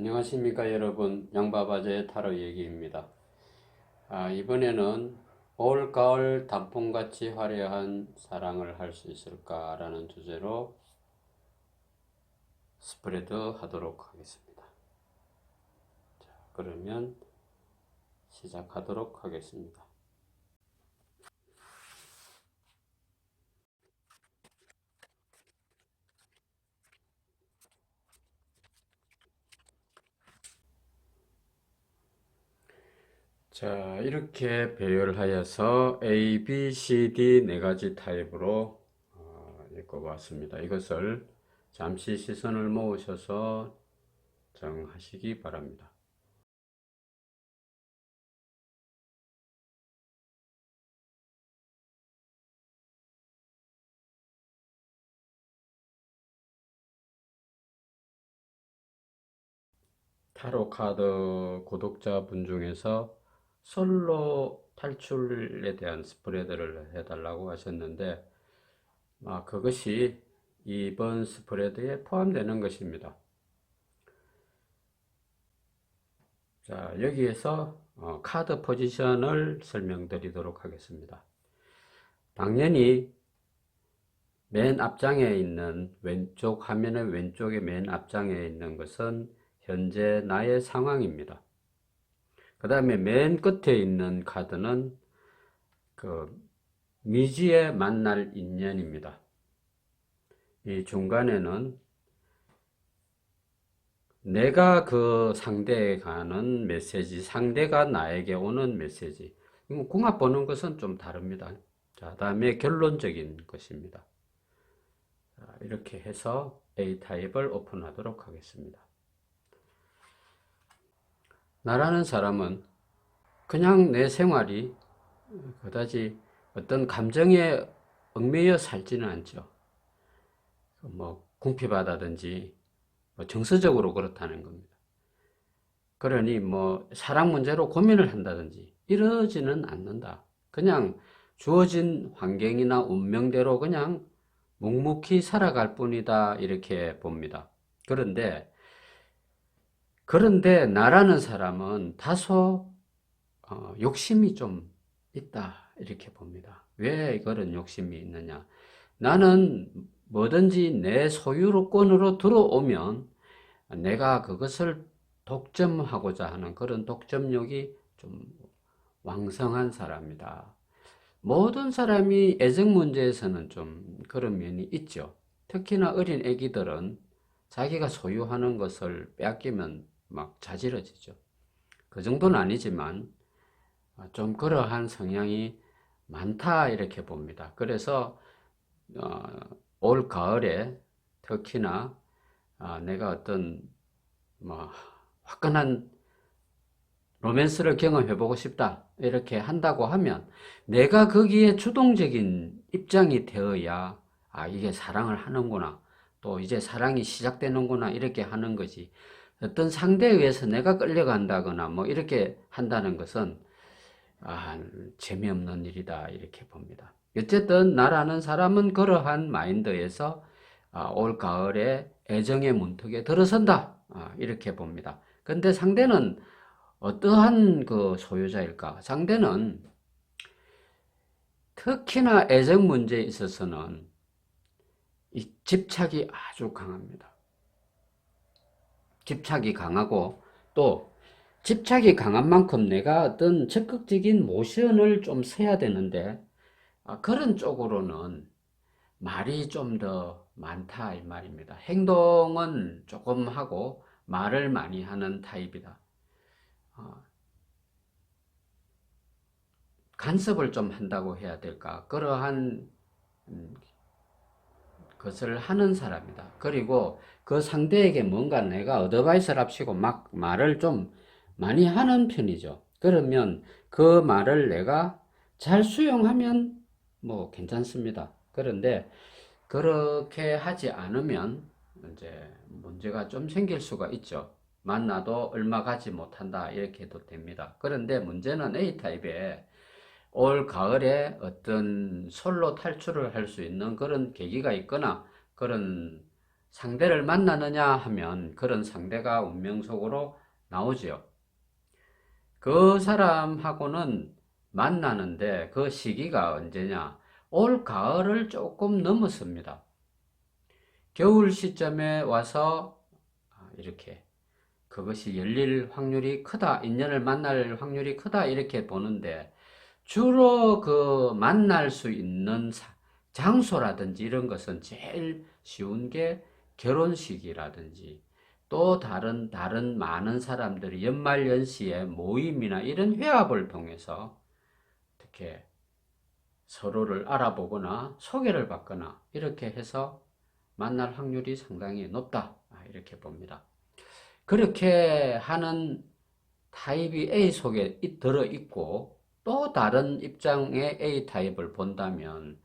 안녕하십니까 여러분, 양바바제의 타로 얘기입니다. 이번에는 올 가을 단풍같이 화려한 사랑을 할 수 있을까 라는 주제로 스프레드 하도록 하겠습니다. 자, 그러면 시작하도록 하겠습니다. 자, 이렇게 배열하여서 A, B, C, D 네 가지 타입으로 읽어봤습니다. 이것을 잠시 시선을 모으셔서 정하시기 바랍니다. 타로 카드 구독자분 중에서 솔로 탈출에 대한 스프레드를 해달라고 하셨는데, 그것이 이번 스프레드에 포함되는 것입니다. 자, 여기에서 카드 포지션을 설명드리도록 하겠습니다. 당연히 맨 앞장에 있는 왼쪽 화면의 왼쪽에 맨 앞장에 있는 것은 현재 나의 상황입니다. 그 다음에 맨 끝에 있는 카드는 그 미지에 만날 인연입니다. 이 중간에는 내가 그 상대에 가는 메시지, 상대가 나에게 오는 메시지. 궁합 보는 것은 좀 다릅니다. 자, 다음에 결론적인 것입니다. 자, 이렇게 해서 A타입을 오픈하도록 하겠습니다. 나라는 사람은 그냥 내 생활이 그다지 어떤 감정에 얽매여 살지는 않죠. 궁핍하다든지 정서적으로 그렇다는 겁니다. 그러니 사랑 문제로 고민을 한다든지 이러지는 않는다. 그냥 주어진 환경이나 운명대로 그냥 묵묵히 살아갈 뿐이다. 이렇게 봅니다. 그런데 나라는 사람은 다소 욕심이 좀 있다. 이렇게 봅니다. 왜 그런 욕심이 있느냐? 나는 뭐든지 내 소유권으로 들어오면 내가 그것을 독점하고자 하는 그런 독점욕이 좀 왕성한 사람이다. 모든 사람이 애정 문제에서는 좀 그런 면이 있죠. 특히나 어린 애기들은 자기가 소유하는 것을 빼앗기면 막 자지러지죠. 그 정도는 아니지만 좀 그러한 성향이 많다 이렇게 봅니다. 그래서 올 가을에 특히나 내가 어떤 화끈한 로맨스를 경험해보고 싶다 이렇게 한다고 하면 내가 거기에 주동적인 입장이 되어야 이게 사랑을 하는구나, 또 이제 사랑이 시작되는구나 이렇게 하는 거지. 어떤 상대에 의해서 내가 끌려간다거나 이렇게 한다는 것은 재미없는 일이다 이렇게 봅니다. 어쨌든 나라는 사람은 그러한 마인드에서 올 가을에 애정의 문턱에 들어선다 이렇게 봅니다. 근데 상대는 어떠한 그 소유자일까? 상대는 특히나 애정 문제에 있어서는 이 집착이 아주 강합니다. 집착이 강하고 또 집착이 강한 만큼 내가 어떤 적극적인 모션을 좀 써야 되는데 그런 쪽으로는 말이 좀 더 많다 이 말입니다. 행동은 조금 하고 말을 많이 하는 타입이다. 간섭을 좀 한다고 해야 될까? 그러한 것을 하는 사람이다. 그리고 그 상대에게 뭔가 내가 어드바이스랍시고 막 말을 좀 많이 하는 편이죠. 그러면 그 말을 내가 잘 수용하면 괜찮습니다. 그런데 그렇게 하지 않으면 이제 문제가 좀 생길 수가 있죠. 만나도 얼마 가지 못한다 이렇게 해도 됩니다. 그런데 문제는 A타입에 올 가을에 어떤 솔로 탈출을 할 수 있는 그런 계기가 있거나 그런 상대를 만나느냐 하면 그런 상대가 운명 속으로 나오지요. 그 사람하고는 만나는데 그 시기가 언제냐? 올 가을을 조금 넘었습니다. 겨울 시점에 와서 이렇게 그것이 열릴 확률이 크다, 인연을 만날 확률이 크다 이렇게 보는데, 주로 그 만날 수 있는 장소라든지 이런 것은 제일 쉬운 게 결혼식이라든지 또 다른 많은 사람들이 연말연시에 모임이나 이런 회합을 통해서 어떻게 서로를 알아보거나 소개를 받거나 이렇게 해서 만날 확률이 상당히 높다 이렇게 봅니다. 그렇게 하는 타입이 A 속에 들어있고 또 다른 입장의 A 타입을 본다면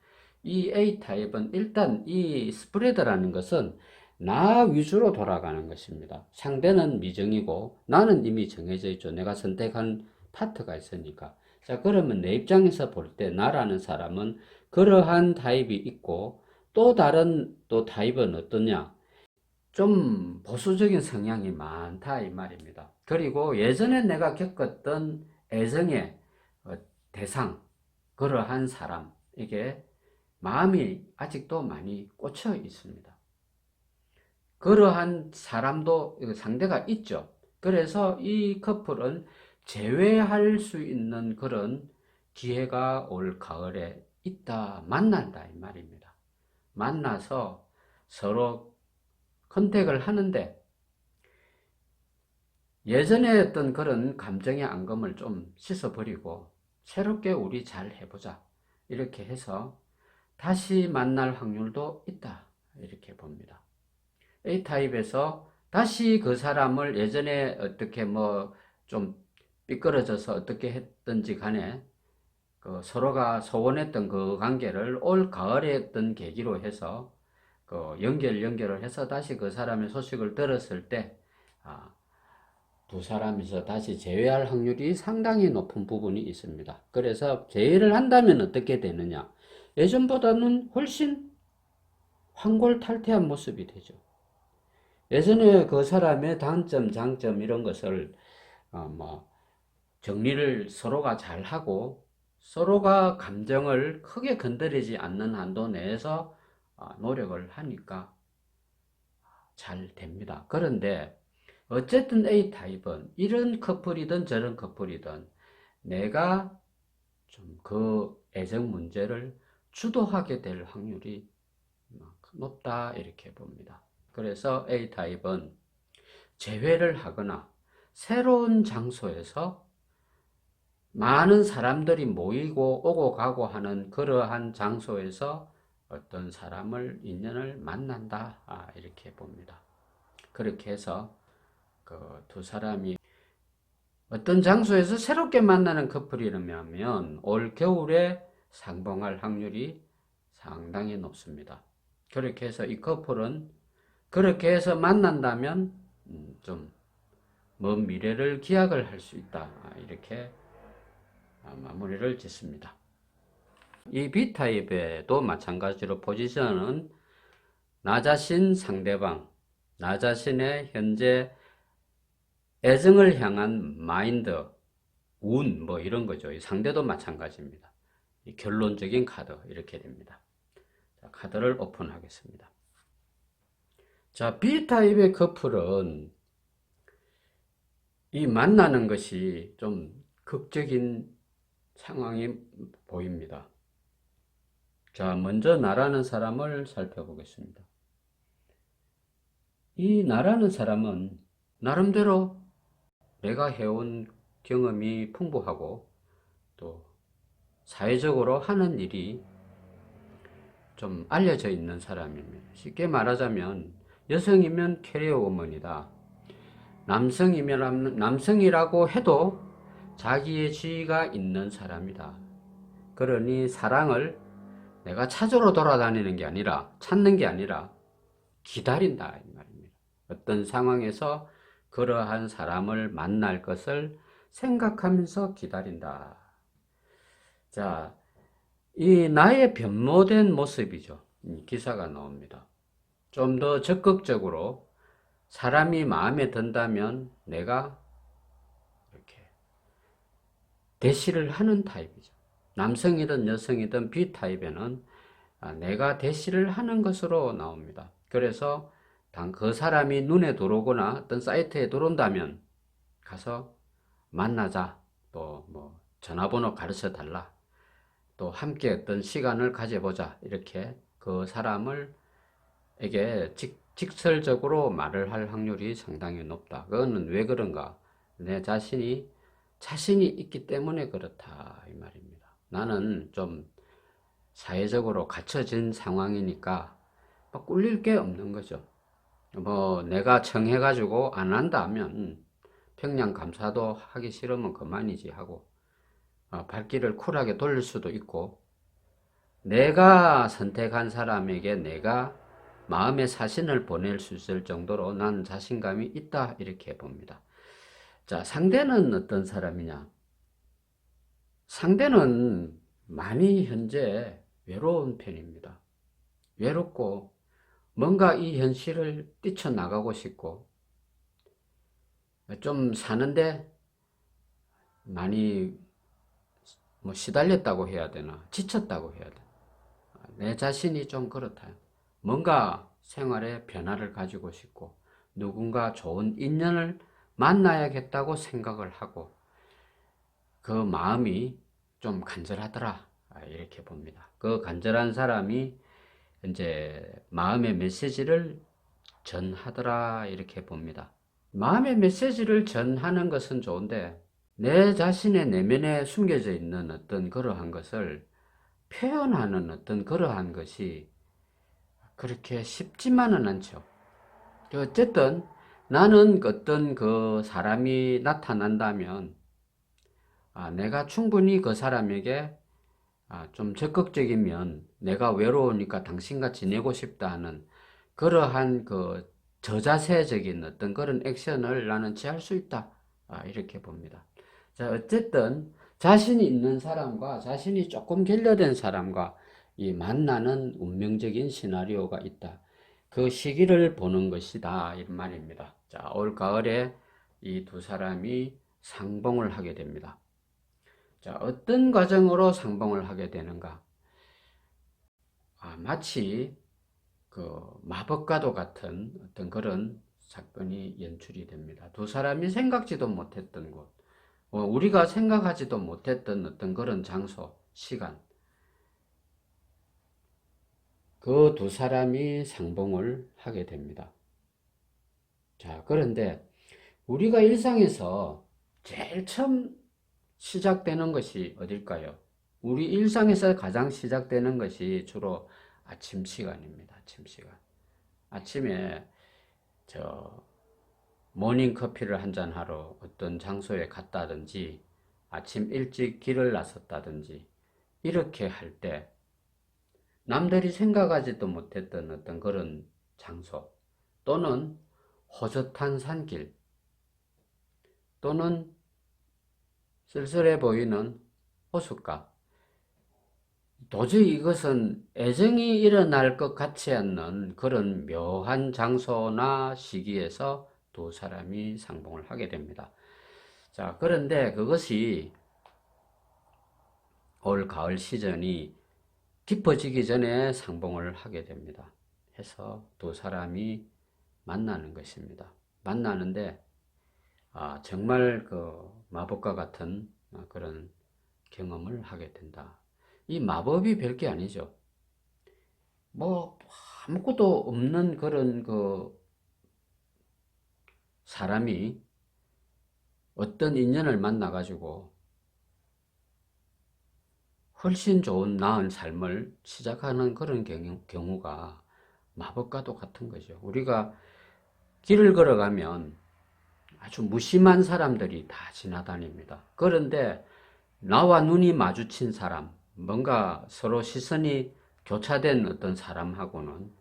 이 A 타입은 일단 이 스프레드라는 것은 나 위주로 돌아가는 것입니다. 상대는 미정이고 나는 이미 정해져 있죠. 내가 선택한 파트가 있으니까. 자, 그러면 내 입장에서 볼 때 나라는 사람은 그러한 타입이 있고 또 다른 또 타입은 어떠냐? 좀 보수적인 성향이 많다 이 말입니다. 그리고 예전에 내가 겪었던 애정의 대상, 그러한 사람에게 마음이 아직도 많이 꽂혀 있습니다. 그러한 사람도 상대가 있죠. 그래서 이 커플은 재회할 수 있는 그런 기회가 올 가을에 있다, 만난다 이 말입니다. 만나서 서로 컨택을 하는데 예전에 했던 그런 감정의 앙금을 좀 씻어버리고 새롭게 우리 잘 해보자 이렇게 해서 다시 만날 확률도 있다 이렇게 봅니다. A타입에서 다시 그 사람을 예전에 어떻게 뭐 좀 삐끄러져서 어떻게 했든지 간에 그 서로가 소원했던 그 관계를 올 가을에 했던 계기로 해서 그 연결을 해서 다시 그 사람의 소식을 들었을 때, 두 사람이서 다시 재회할 확률이 상당히 높은 부분이 있습니다. 그래서 재회를 한다면 어떻게 되느냐? 예전보다는 훨씬 환골탈태한 모습이 되죠. 예전에 그 사람의 단점, 장점 이런 것을 뭐 정리를 서로가 잘 하고 서로가 감정을 크게 건드리지 않는 한도 내에서 노력을 하니까 잘 됩니다. 그런데 어쨌든 A타입은 이런 커플이든 저런 커플이든 내가 좀 그 애정 문제를 주도하게 될 확률이 높다 이렇게 봅니다. 그래서 A타입은 재회를 하거나 새로운 장소에서 많은 사람들이 모이고 오고 가고 하는 그러한 장소에서 어떤 사람을, 인연을 만난다 이렇게 봅니다. 그렇게 해서 그 두 사람이 어떤 장소에서 새롭게 만나는 커플이라면 올 겨울에 상봉할 확률이 상당히 높습니다. 그렇게 해서 이 커플은 그렇게 해서 만난다면 좀 먼 미래를 기약을 할 수 있다 이렇게 마무리를 짓습니다. 이 B타입에도 마찬가지로 포지션은 나 자신, 상대방, 나 자신의 현재 애정을 향한 마인드, 운, 뭐 이런 거죠. 이 상대도 마찬가지입니다. 이 결론적인 카드 이렇게 됩니다. 자, 카드를 오픈하겠습니다. 자, B타입의 커플은 이 만나는 것이 좀 극적인 상황이 보입니다. 자, 먼저 나라는 사람을 살펴보겠습니다. 이 나라는 사람은 나름대로 내가 해온 경험이 풍부하고 또 사회적으로 하는 일이 좀 알려져 있는 사람입니다. 쉽게 말하자면 여성이면 캐리어 우먼이다. 남성이라고 해도 자기의 지위가 있는 사람이다. 그러니 사랑을 내가 찾으러 돌아다니는 게 아니라, 찾는 게 아니라 기다린다 이 말입니다. 어떤 상황에서 그러한 사람을 만날 것을 생각하면서 기다린다. 자, 이 나의 변모된 모습이죠. 기사가 나옵니다. 좀 더 적극적으로 사람이 마음에 든다면 내가 이렇게 대시를 하는 타입이죠. 남성이든 여성이든 B타입에는 내가 대시를 하는 것으로 나옵니다. 그래서 그 사람이 눈에 들어오거나 어떤 사이트에 들어온다면 가서 만나자, 또 뭐 전화번호 가르쳐 달라, 또 함께 어떤 시간을 가져보자, 이렇게 그 사람을 에게 직설적으로 말을 할 확률이 상당히 높다. 그거는 왜 그런가? 내 자신이 있기 때문에 그렇다, 이 말입니다. 나는 좀 사회적으로 갖춰진 상황이니까 막 꿀릴 게 없는 거죠. 뭐 내가 청해가지고 안 한다 하면 평양 감사도 하기 싫으면 그만이지 하고 발길을 쿨하게 돌릴 수도 있고, 내가 선택한 사람에게 내가 마음의 사신을 보낼 수 있을 정도로 난 자신감이 있다, 이렇게 봅니다. 자, 상대는 어떤 사람이냐? 상대는 많이 현재 외로운 편입니다. 외롭고 뭔가 이 현실을 뛰쳐나가고 싶고 좀 사는데 많이 뭐 시달렸다고 해야 되나, 지쳤다고 해야 되나, 내 자신이 좀 그렇다. 뭔가 생활에 변화를 가지고 싶고 누군가 좋은 인연을 만나야겠다고 생각을 하고 그 마음이 좀 간절하더라, 이렇게 봅니다. 그 간절한 사람이 이제 마음의 메시지를 전하더라, 이렇게 봅니다. 마음의 메시지를 전하는 것은 좋은데 내 자신의 내면에 숨겨져 있는 어떤 그러한 것을 표현하는 어떤 그러한 것이 그렇게 쉽지만은 않죠. 어쨌든 나는 어떤 그 사람이 나타난다면 내가 충분히 그 사람에게 좀 적극적이면 내가 외로우니까 당신과 지내고 싶다 하는 그러한 그 저자세적인 어떤 그런 액션을 나는 취할 수 있다, 이렇게 봅니다. 자, 어쨌든 자신이 있는 사람과 자신이 조금 결여된 사람과 이 만나는 운명적인 시나리오가 있다. 그 시기를 보는 것이다, 이 말입니다. 자, 올 가을에 이 두 사람이 상봉을 하게 됩니다. 자, 어떤 과정으로 상봉을 하게 되는가? 마치 그 마법과도 같은 어떤 그런 사건이 연출이 됩니다. 두 사람이 생각지도 못했던 곳, 우리가 생각하지도 못했던 어떤 그런 장소, 시간, 그 두 사람이 상봉을 하게 됩니다. 자, 그런데 우리가 일상에서 제일 처음 시작되는 것이 어딜까요? 우리 일상에서 가장 시작되는 것이 주로 아침 시간입니다. 아침 시간. 아침에 저 모닝 커피를 한잔 하러 어떤 장소에 갔다든지 아침 일찍 길을 나섰다든지 이렇게 할 때 남들이 생각하지도 못했던 어떤 그런 장소, 또는 호젓한 산길, 또는 쓸쓸해 보이는 호숫가, 도저히 이것은 애정이 일어날 것 같지 않는 그런 묘한 장소나 시기에서 두 사람이 상봉을 하게 됩니다. 자, 그런데 그것이 올 가을 시즌이 깊어지기 전에 상봉을 하게 됩니다. 해서 두 사람이 만나는 것입니다. 만나는데 정말 그 마법과 같은 그런 경험을 하게 된다. 이 마법이 별게 아니죠. 뭐 아무것도 없는 그런 그 사람이 어떤 인연을 만나 가지고 훨씬 좋은 나은 삶을 시작하는 그런 경우가 마법과도 같은 거죠. 우리가 길을 걸어가면 아주 무심한 사람들이 다 지나다닙니다. 그런데 나와 눈이 마주친 사람, 뭔가 서로 시선이 교차된 어떤 사람하고는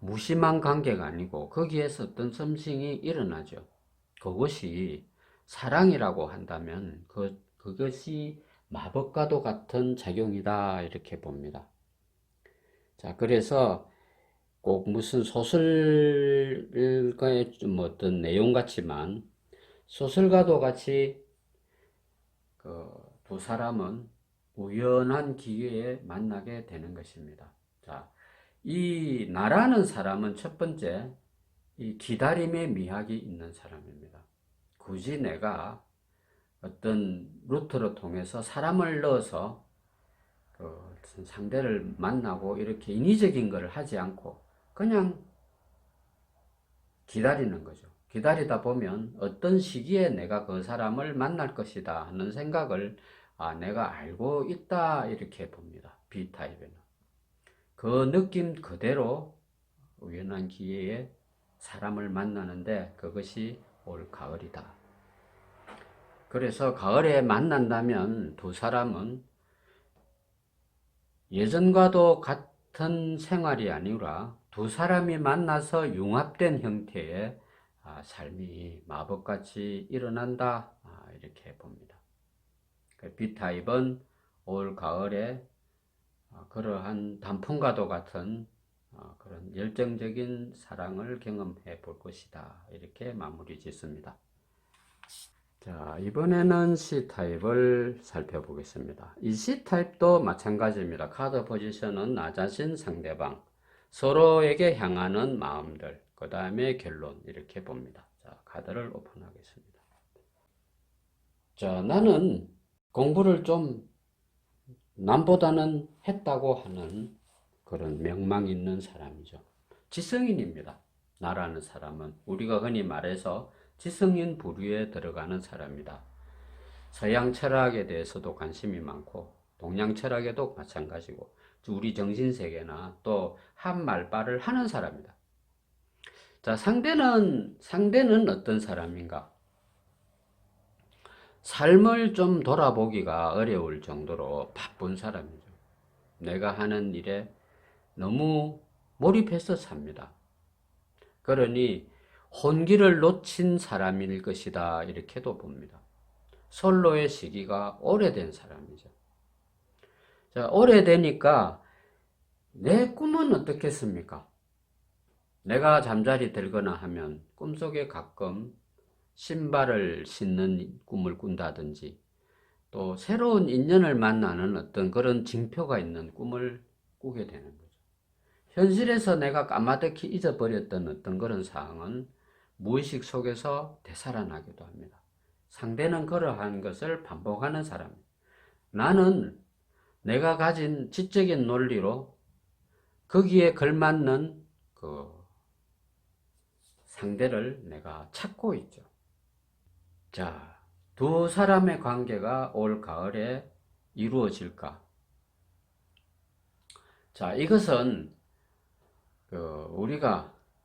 무심한 관계가 아니고 거기에서 어떤 썸씽이 일어나죠. 그것이 사랑이라고 한다면 그것이 마법과도 같은 작용이다, 이렇게 봅니다. 자, 그래서 꼭 무슨 소설가의 좀 어떤 내용 같지만 소설가도 같이 그 두 사람은 우연한 기회에 만나게 되는 것입니다. 자, 이 나라는 사람은 첫 번째 이 기다림의 미학이 있는 사람입니다. 굳이 내가 어떤 루트를 통해서 사람을 넣어서 그 상대를 만나고 이렇게 인위적인 것을 하지 않고 그냥 기다리는 거죠. 기다리다 보면 어떤 시기에 내가 그 사람을 만날 것이다 하는 생각을 내가 알고 있다 이렇게 봅니다. B타입에는. 그 느낌 그대로 우연한 기회에 사람을 만나는데 그것이 올 가을이다. 그래서 가을에 만난다면 두 사람은 예전과도 같은 생활이 아니라 두 사람이 만나서 융합된 형태의 삶이 마법같이 일어난다 이렇게 봅니다. B타입은 올 가을에 그러한 단풍과도 같은 그런 열정적인 사랑을 경험해 볼 것이다 이렇게 마무리 짓습니다. 자, 이번에는 C타입을 살펴보겠습니다. 이 C타입도 마찬가지입니다. 카드 포지션은 나 자신, 상대방, 서로에게 향하는 마음들, 그 다음에 결론 이렇게 봅니다. 자, 카드를 오픈하겠습니다. 자, 나는 공부를 좀 남보다는 했다고 하는 그런 명망 있는 사람이죠. 지성인입니다. 나라는 사람은 우리가 흔히 말해서 지성인 부류에 들어가는 사람이다. 서양 철학에 대해서도 관심이 많고 동양 철학에도 마찬가지고 우리 정신세계나 또 한 말발을 하는 사람이다. 자, 상대는 어떤 사람인가? 삶을 좀 돌아보기가 어려울 정도로 바쁜 사람이죠. 내가 하는 일에 너무 몰입해서 삽니다. 그러니 혼기를 놓친 사람일 것이다 이렇게도 봅니다. 솔로의 시기가 오래된 사람이죠. 자, 오래되니까 내 꿈은 어떻겠습니까? 내가 잠자리 들거나 하면 꿈속에 가끔 신발을 신는 꿈을 꾼다든지 또 새로운 인연을 만나는 어떤 그런 징표가 있는 꿈을 꾸게 되는 거죠. 현실에서 내가 까마득히 잊어버렸던 어떤 그런 사항은 무의식 속에서 되살아나기도 합니다. 상대는 그러한 것을 반복하는 사람입니다. 나는 내가 가진 지적인 논리로 거기에 걸맞는 그 상대를 내가 찾고 있죠. 자, 두 사람의 관계가 올 가을에 이루어질까? 자, 이것은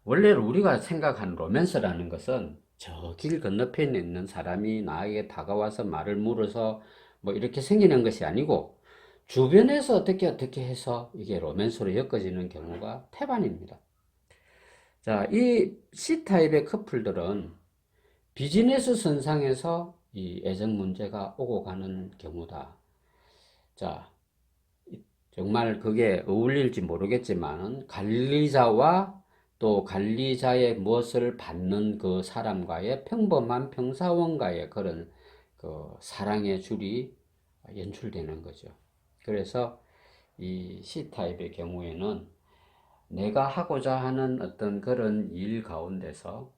원래 우리가 생각하는 로맨스라는 것은 저 길 건너편에 있는 사람이 나에게 다가와서 말을 물어서 뭐 이렇게 생기는 것이 아니고 주변에서 어떻게 해서 이게 로맨스로 엮어지는 경우가 태반입니다. 자, 이 C타입의 커플들은 비즈니스 선상에서 이 애정 문제가 오고 가는 경우다. 자, 정말 그게 어울릴지 모르겠지만 관리자와 또 관리자의 무엇을 받는 그 사람과의 평범한 평사원과의 그런 그 사랑의 줄이 연출되는 거죠. 그래서 이 C타입의 경우에는 내가 하고자 하는 어떤 그런 일 가운데서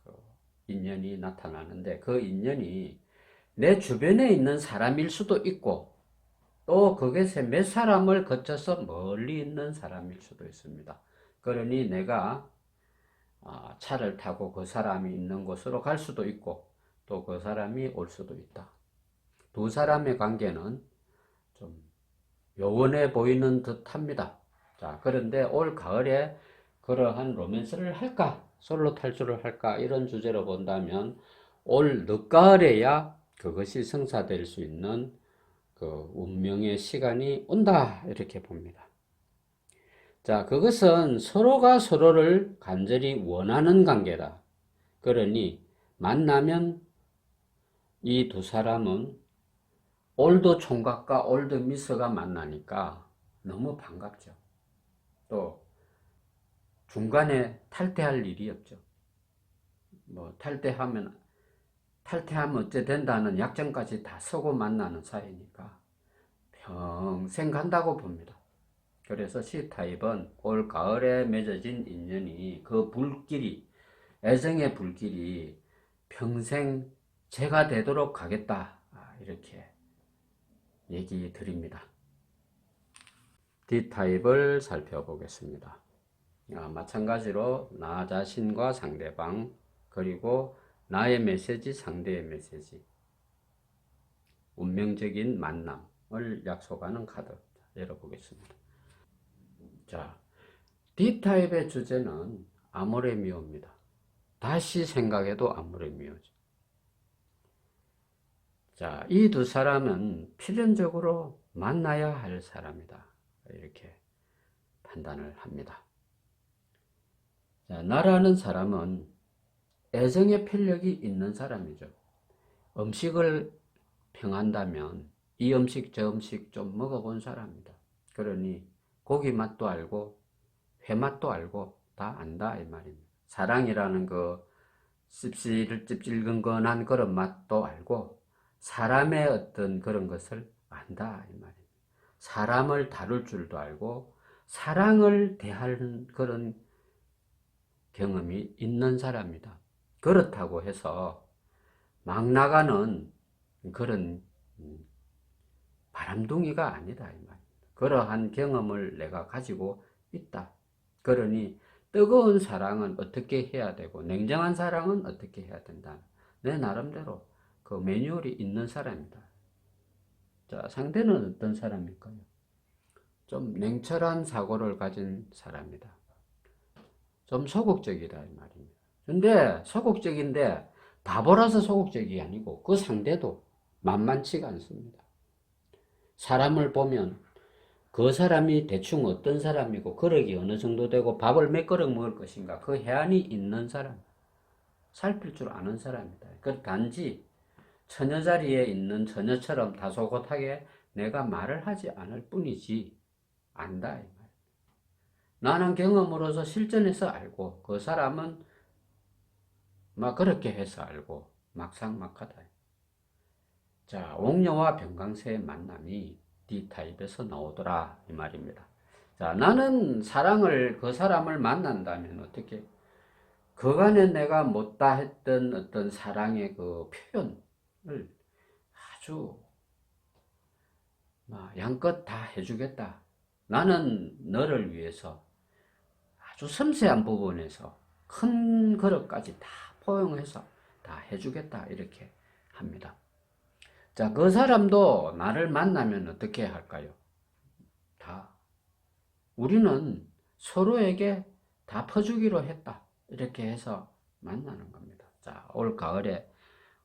그 인연이 나타나는데 그 인연이 내 주변에 있는 사람일 수도 있고 또 그것에 몇 사람을 거쳐서 멀리 있는 사람일 수도 있습니다. 그러니 내가 차를 타고 그 사람이 있는 곳으로 갈 수도 있고 또 그 사람이 올 수도 있다. 두 사람의 관계는 좀 요원해 보이는 듯 합니다. 자, 그런데 올 가을에 그러한 로맨스를 할까? 솔로 탈출을 할까? 이런 주제로 본다면 올 늦가을에야 그것이 성사될 수 있는 그 운명의 시간이 온다 이렇게 봅니다. 자, 그것은 서로가 서로를 간절히 원하는 관계다. 그러니 만나면 이 두 사람은 올드 총각과 올드 미스가 만나니까 너무 반갑죠. 또 중간에 탈퇴할 일이 없죠. 뭐 탈퇴하면 어째 된다는 약점까지 다 서고 만나는 사이니까 평생 간다고 봅니다. 그래서 C타입은 올 가을에 맺어진 인연이 그 불길이, 애정의 불길이 평생 제가 되도록 하겠다. 이렇게 얘기 드립니다. D타입을 살펴보겠습니다. 마찬가지로 나 자신과 상대방, 그리고 나의 메시지, 상대의 메시지, 운명적인 만남을 약속하는 카드 열어보겠습니다. 자, D타입의 주제는 아모레미오입니다. 다시 생각해도 아모레미오죠. 자, 이 두 사람은 필연적으로 만나야 할 사람이다. 이렇게 판단을 합니다. 자, 나라는 사람은 애정의 필력이 있는 사람이죠. 음식을 평한다면 이 음식 저 음식 좀 먹어본 사람이다. 그러니 고기 맛도 알고 회 맛도 알고 다 안다 이 말입니다. 사랑이라는 그 씁쓸근근한 그런 맛도 알고 사람의 어떤 그런 것을 안다 이 말입니다. 사람을 다룰 줄도 알고 사랑을 대하는 그런 경험이 있는 사람이다. 그렇다고 해서 막 나가는 그런 바람둥이가 아니다 이 말입니다. 그러한 경험을 내가 가지고 있다. 그러니 뜨거운 사랑은 어떻게 해야 되고 냉정한 사랑은 어떻게 해야 된다. 내 나름대로 그 매뉴얼이 있는 사람이다. 자, 상대는 어떤 사람일까요? 좀 냉철한 사고를 가진 사람이다. 좀 소극적이다 이 말입니다. 근데 소극적인데 바보라서 소극적이 아니고 그 상대도 만만치가 않습니다. 사람을 보면 그 사람이 대충 어떤 사람이고 거력이 어느 정도 되고 밥을 몇 그릇 먹을 것인가 그 해안이 있는 사람, 살필 줄 아는 사람이다. 그 단지 처녀 자리에 있는 처녀처럼 다소곳하게 내가 말을 하지 않을 뿐이지 안다 이 말. 나는 경험으로서 실전에서 알고 그 사람은 막 그렇게 해서 알고 막상막하다. 자, 옥녀와 병강세의 만남이 D타입에서 나오더라 이 말입니다. 자, 나는 사랑을 그 사람을 만난다면 어떻게 그간에 내가 못다 했던 어떤 사랑의 그 표현을 아주 양껏 다 해주겠다. 나는 너를 위해서 아주 섬세한 부분에서 큰 그릇까지 다 포용해서 다 해주겠다 이렇게 합니다. 자, 그 사람도 나를 만나면 어떻게 할까요? 다 우리는 서로에게 다 퍼주기로 했다 이렇게 해서 만나는 겁니다. 자, 올 가을에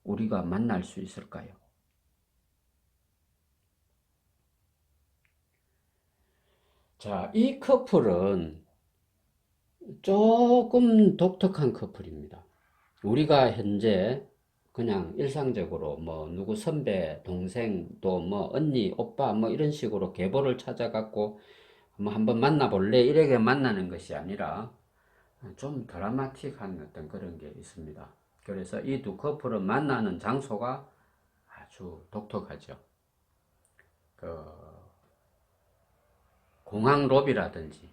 우리가 만날 수 있을까요? 자, 이 커플은 조금 독특한 커플입니다. 우리가 현재 그냥 일상적으로 뭐 누구 선배, 동생, 또 뭐 언니, 오빠 뭐 이런 식으로 계보를 찾아갖고 뭐 한번 만나볼래? 이렇게 만나는 것이 아니라 좀 드라마틱한 어떤 그런 게 있습니다. 그래서 이 두 커플은 만나는 장소가 아주 독특하죠. 그 공항 로비라든지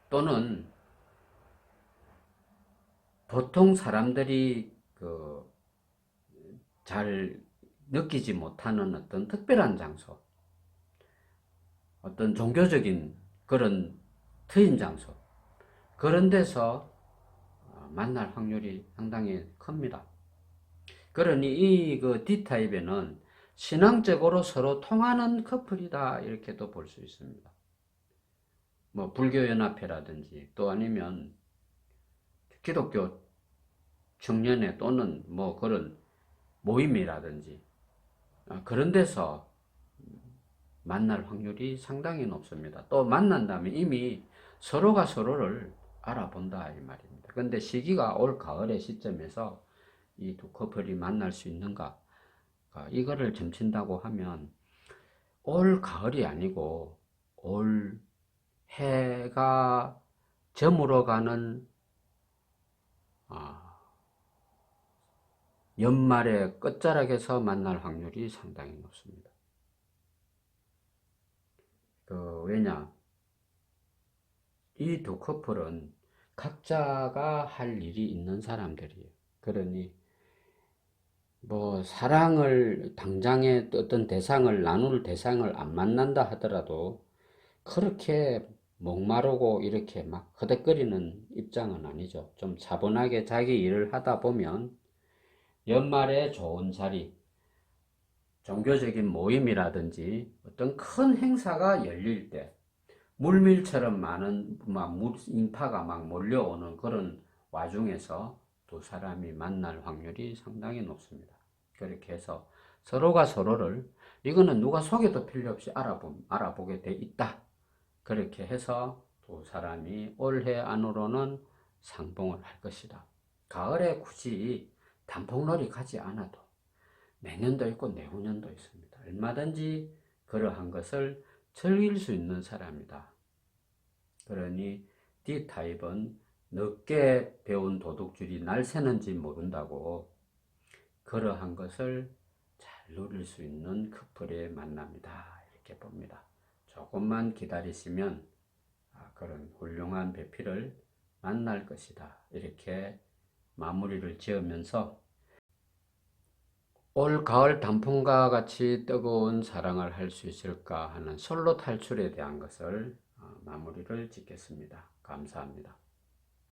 또는 보통 사람들이 그 잘 느끼지 못하는 어떤 특별한 장소, 어떤 종교적인 그런 트인 장소, 그런 데서 만날 확률이 상당히 큽니다. 그러니 이 그 D타입에는 신앙적으로 서로 통하는 커플이다 이렇게도 볼 수 있습니다. 뭐 불교연합회라든지 또 아니면 기독교 청년회 또는 뭐 그런 모임이라든지 그런 데서 만날 확률이 상당히 높습니다. 또 만난다면 이미 서로가 서로를 알아본다 이 말입니다. 근데 시기가 올 가을의 시점에서 이 두 커플이 만날 수 있는가 이거를 점친다고 하면 올 가을이 아니고 올 해가 저물어 가는 아, 연말의 끝자락에서 만날 확률이 상당히 높습니다. 왜냐? 이 두 커플은 각자가 할 일이 있는 사람들이에요. 그러니 뭐 사랑을 당장에 어떤 대상을 나눌 대상을 안 만난다 하더라도 그렇게 목마르고 이렇게 막 허덕거리는 입장은 아니죠. 좀 차분하게 자기 일을 하다 보면 연말에 좋은 자리, 종교적인 모임이라든지 어떤 큰 행사가 열릴 때 물밀처럼 많은 인파가 막 몰려오는 그런 와중에서 두 사람이 만날 확률이 상당히 높습니다. 그렇게 해서 서로가 서로를 이거는 누가 소개도 필요 없이 알아보게 돼 있다. 그렇게 해서 두 사람이 올해 안으로는 상봉을 할 것이다. 가을에 굳이 단풍놀이 가지 않아도 내년도 있고 내후년도 있습니다. 얼마든지 그러한 것을 즐길 수 있는 사람이다. 그러니 D타입은 늦게 배운 도둑질이 날 새는지 모른다고 그러한 것을 잘 누릴 수 있는 커플의 만남이다. 이렇게 봅니다. 조금만 기다리시면 그런 훌륭한 배필을 만날 것이다. 이렇게 마무리를 지으면서 올 가을 단풍과 같이 뜨거운 사랑을 할 수 있을까 하는 솔로 탈출에 대한 것을 마무리를 짓겠습니다. 감사합니다.